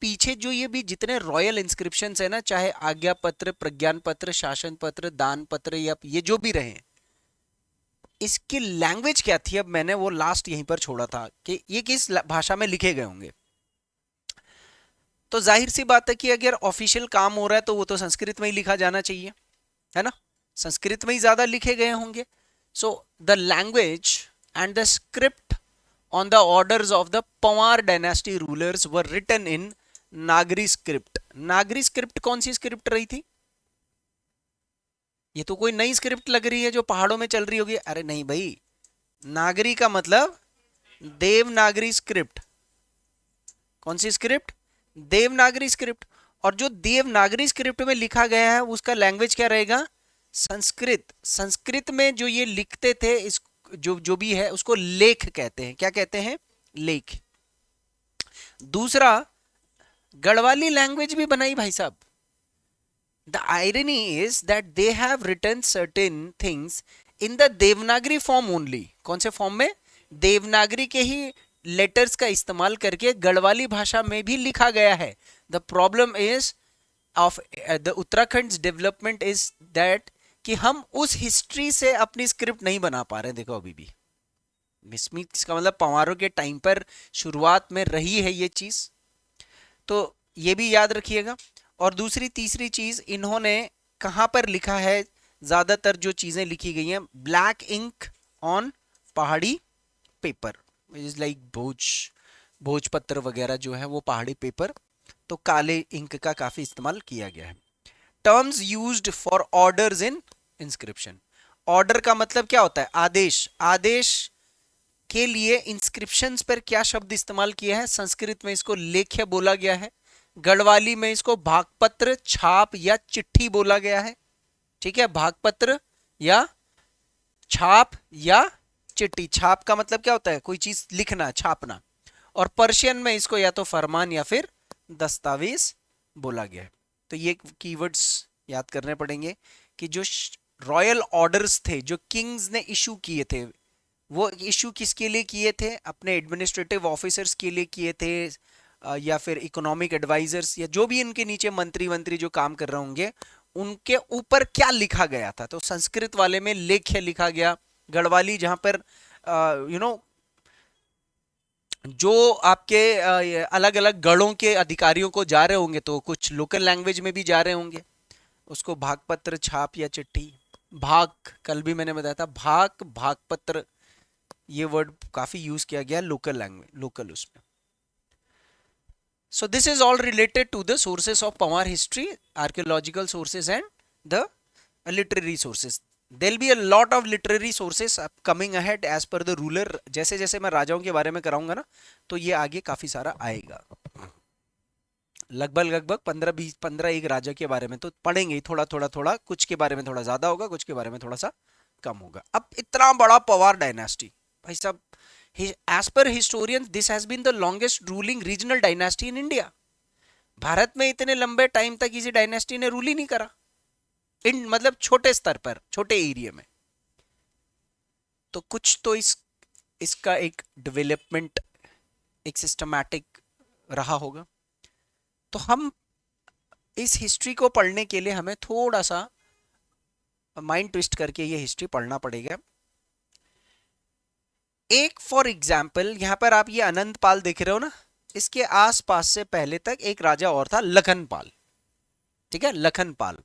पीछे जो ये भी जितने रॉयल इंस्क्रिप्शंस है ना, चाहे आज्ञा पत्र, प्रज्ञान पत्र, शासन पत्र, दान पत्र, या ये जो भी रहे, इसकी लैंग्वेज क्या थी, अब मैंने वो लास्ट यहीं पर छोड़ा था कि ये किस भाषा में लिखे गए होंगे। तो जाहिर सी बात है कि अगर ऑफिशियल काम हो रहा है तो वो तो संस्कृत में ही लिखा जाना चाहिए, है ना, संस्कृत में ही ज्यादा लिखे गए होंगे। So the language and the script on the orders of the Panwar dynasty rulers were written in Nagari script. Nagari script कौन सी स्क्रिप्ट रही थी? ये तो कोई नई स्क्रिप्ट लग रही है जो पहाड़ों में चल रही होगी। अरे नहीं भाई, नागरी का मतलब देवनागरी स्क्रिप्ट। कौन सी स्क्रिप्ट? देवनागरी स्क्रिप्ट। और जो देवनागरी स्क्रिप्ट में लिखा गया है उसका लैंग्वेज क्या रहेगा? संस्कृत। संस्कृत में जो ये लिखते थे, इस जो जो भी है उसको लेख कहते हैं। क्या कहते हैं? लेख। दूसरा, गढ़वाली लैंग्वेज भी बनाई भाई साहब। The irony is that they have written certain things in the Devanagari form only. कौन से फॉर्म में? देवनागरी के ही लेटर्स का इस्तेमाल करके गढ़वाली भाषा में भी लिखा गया है। The problem is of the Uttarakhand development is that कि हम उस हिस्ट्री से अपनी स्क्रिप्ट नहीं बना पा रहे। देखो अभी भी इसका मतलब पंवारों के टाइम पर शुरुआत में रही है ये चीज, तो ये भी याद रखिएगा। और दूसरी तीसरी चीज, इन्होंने कहां पर लिखा है? ज्यादातर जो चीजें लिखी गई हैं, ब्लैक इंक ऑन पहाड़ी पेपर, इज लाइक भोजपत्र वगैरह जो है वो पहाड़ी पेपर, तो काले इंक का काफी इस्तेमाल किया गया है। Terms used for orders in inscription. Order का मतलब क्या होता है? आदेश। आदेश के लिए इंस्क्रिप्शंस पर क्या शब्द इस्तेमाल किया है? संस्कृत में इसको लेख्य बोला गया है, गढ़वाली में इसको भागपत्र, छाप या चिट्ठी बोला गया है। ठीक है, भागपत्र या छाप या चिट्ठी। छाप का मतलब क्या होता है? कोई चीज लिखना, छापना। और पर्शियन में इसको या तो फरमान या फिर दस्तावेज बोला गया है। तो ये कीवर्ड्स याद करने पड़ेंगे कि जो रॉयल ऑर्डर्स थे जो किंग्स ने इशू किए थे, वो इशू किसके लिए किए थे? अपने एडमिनिस्ट्रेटिव ऑफिसर्स के लिए किए थे, या फिर इकोनॉमिक एडवाइजर्स, या जो भी इनके नीचे मंत्री वंत्री जो काम कर रहे होंगे, उनके ऊपर क्या लिखा गया था। तो संस्कृत वाले में लेख्य लिखा गया। गढ़वाली जहां पर यू नो जो आपके अलग अलग गढ़ों के अधिकारियों को जा रहे होंगे तो कुछ लोकल लैंग्वेज में भी जा रहे होंगे, उसको भागपत्र, छाप या चिट्ठी। भाग, कल भी मैंने बताया था, भागपत्र, ये वर्ड काफी यूज किया गया लोकल लैंग्वेज, लोकल उसमें। So this is all related to the sources of Pawar history, archaeological sources and the literary sources. There'll be a lot of literary sources coming ahead as per the ruler. जैसे जैसे मैं राजाओं के बारे में कराऊंगा ना, तो ये आगे काफी सारा आएगा। लगभग 15 एक राजा के बारे में तो पढ़ेंगे ही, थोड़ा, कुछ के बारे में थोड़ा ज्यादा होगा, कुछ के बारे में थोड़ा सा कम होगा। अब इतना बड़ा पवार डायनास्टी भाई साहब, as per historians this has been the longest ruling regional dynasty in India. Bharat में इतने लंबे टाइम तक किसी डायनेस्टी ने रूल ही नहीं करा, इन मतलब छोटे स्तर पर, छोटे एरिया में। तो कुछ तो इसका एक डेवलपमेंट, एक सिस्टमैटिक रहा होगा। तो हम इस हिस्ट्री को पढ़ने के लिए हमें थोड़ा सा माइंड ट्विस्ट करके ये हिस्ट्री पढ़ना पड़ेगा। एक फॉर एग्जाम्पल, यहां पर आप ये अनंत पाल देख रहे हो ना, इसके आसपास से पहले तक एक राजा और था, लखन पाल। ठीक है, लखन पाल।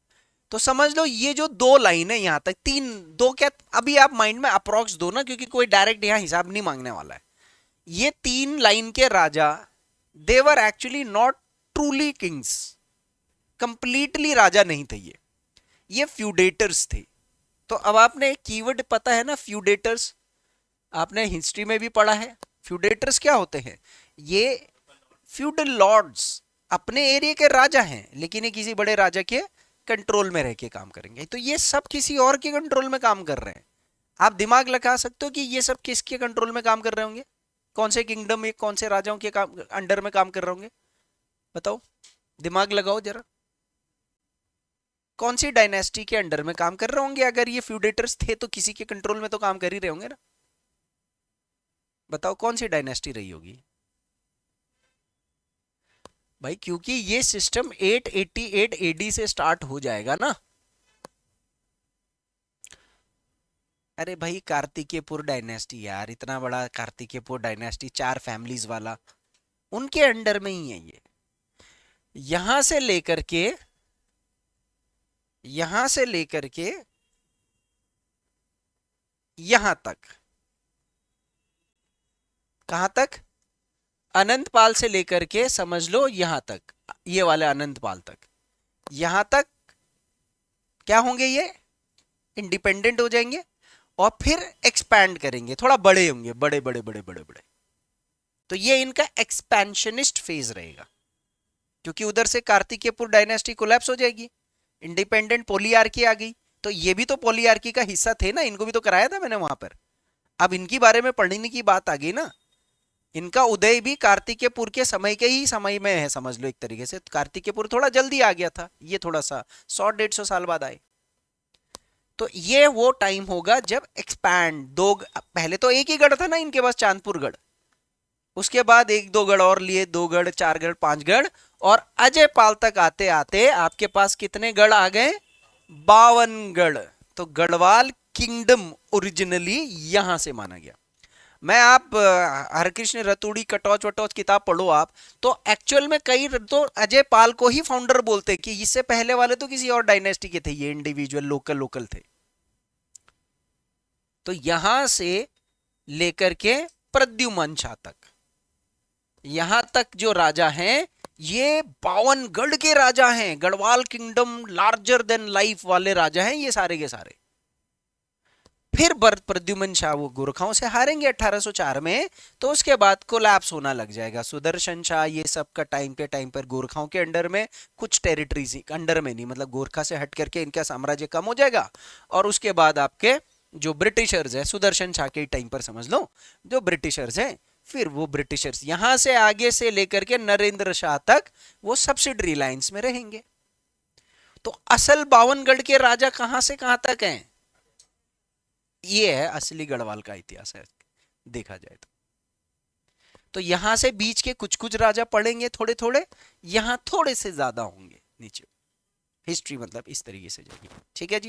तो समझ लो ये जो दो लाइन है यहां तक, तीन, दो क्या, अभी आप माइंड में अप्रोक्स दो ना, क्योंकि कोई डायरेक्ट यहां हिसाब नहीं मांगने वाला है। ये तीन लाइन के राजा, they were actually not truly kings, completely राजा नहीं थे ये फ्यूडेटर्स थे। तो अब आपने एक कीवर्ड पता है ना, फ्यूडेटर्स, आपने हिस्ट्री में भी पढ़ा है। फ्यूडेटर्स क्या होते हैं? ये फ्यूडल लॉर्ड्स, अपने एरिया के राजा हैं, लेकिन ये किसी बड़े राजा के कंट्रोल में रह के काम करेंगे। तो ये सब किसी और के कंट्रोल में काम कर रहे हैं। आप दिमाग लगा सकते हो कि ये सब किसके कंट्रोल में काम कर रहे होंगे? कौन से किंगडम में, कौन से राजाओं के काम अंडर में काम कर रहे होंगे? बताओ, दिमाग लगाओ जरा, कौन सी डायनेस्टी के अंडर में काम कर रहे होंगे? अगर ये फ्यूडेटर्स थे तो किसी के कंट्रोल में तो काम कर ही रहे होंगे ना। बताओ कौन सी डायनेस्टी रही होगी? भाई क्योंकि ये सिस्टम 888 एडी से स्टार्ट हो जाएगा ना। अरे भाई कार्तिकेयपुर डायनेस्टी यार, इतना बड़ा कार्तिकेयपुर डायनेस्टी, 4 फैमिलीज वाला, उनके अंडर में ही है ये। यहां से लेकर के, यहां से लेकर के यहां तक, कहां तक? अनंतपाल से लेकर के समझ लो यहां तक, ये वाले अनंतपाल तक, यहां तक क्या होंगे ये? इंडिपेंडेंट हो जाएंगे और फिर एक्सपैंड करेंगे, थोड़ा बड़े होंगे, बड़े बड़े बड़े बड़े बड़े। तो ये इनका एक्सपेंशनिस्ट फेज रहेगा, क्योंकि उधर से कार्तिकेयपुर डायनेस्टी कोलैप्स हो जाएगी, इंडिपेंडेंट पॉलीआर्की आ गई, तो ये भी तो पॉलीआर्की का हिस्सा थे ना, इनको भी तो कराया था मैंने वहां पर। अब इनकी बारे में पढ़ने की बात आ गई ना। इनका उदय भी कार्तिकेयपुर के समय के ही समय में है, समझ लो एक तरीके से। कार्तिकेयपुर थोड़ा जल्दी आ गया था, ये थोड़ा सा 100-150 साल बाद आए। तो ये वो टाइम होगा जब एक्सपैंड, दो पहले तो एक ही गढ़ था ना इनके पास, चांदपुर गढ़, उसके बाद 1-2 गढ़ और लिए, 2 गढ़, 4 गढ़, 5 गढ़, और अजय पाल तक आते आते आपके पास कितने गढ़ आ गए? 52 गढ़। तो गढ़वाल किंगडम ओरिजिनली यहां से माना गया। मैं आप हरकृष्ण रतूड़ी कटौच वटौच किताब पढ़ो आप, तो एक्चुअल में कई तो अजय पाल को ही फाउंडर बोलते हैं, कि इससे पहले वाले तो किसी और डायनेस्टी के थे, ये इंडिविजुअल लोकल लोकल थे। तो यहां से लेकर के प्रद्युमन शाह तक, यहां तक जो राजा हैं ये 52 गढ़ के राजा हैं, Garhwal kingdom larger than life वाले राजा हैं ये सारे के सारे। फिर प्रद्युमन शाह वो गोरखाओं से हारेंगे 1804 में, तो उसके बाद कोलैप्स होना लग जाएगा। सुदर्शन शाह ये सब का टाइम के टाइम पर गोरखाओं के अंडर में, कुछ टेरिटरीज अंडर में नहीं, मतलब गोरखा से हट करके इनका साम्राज्य कम हो जाएगा। और उसके बाद आपके जो ब्रिटिशर्स है, सुदर्शन शाह के टाइम पर समझ लो, जो ब्रिटिशर्स हैं, फिर वो ब्रिटिशर्स यहां से आगे से लेकर के नरेंद्र शाह तक वो सब्सिडरी लाइंस में रहेंगे। तो असल 52 गढ़ के राजा कहां से कहां तक हैं? ये है असली गढ़वाल का इतिहास है, देखा जाए तो यहां से बीच के कुछ कुछ राजा पढ़ेंगे थोड़े थोड़े, यहां थोड़े से ज्यादा होंगे नीचे। हिस्ट्री मतलब इस तरीके से जाएगी। ठीक है जी।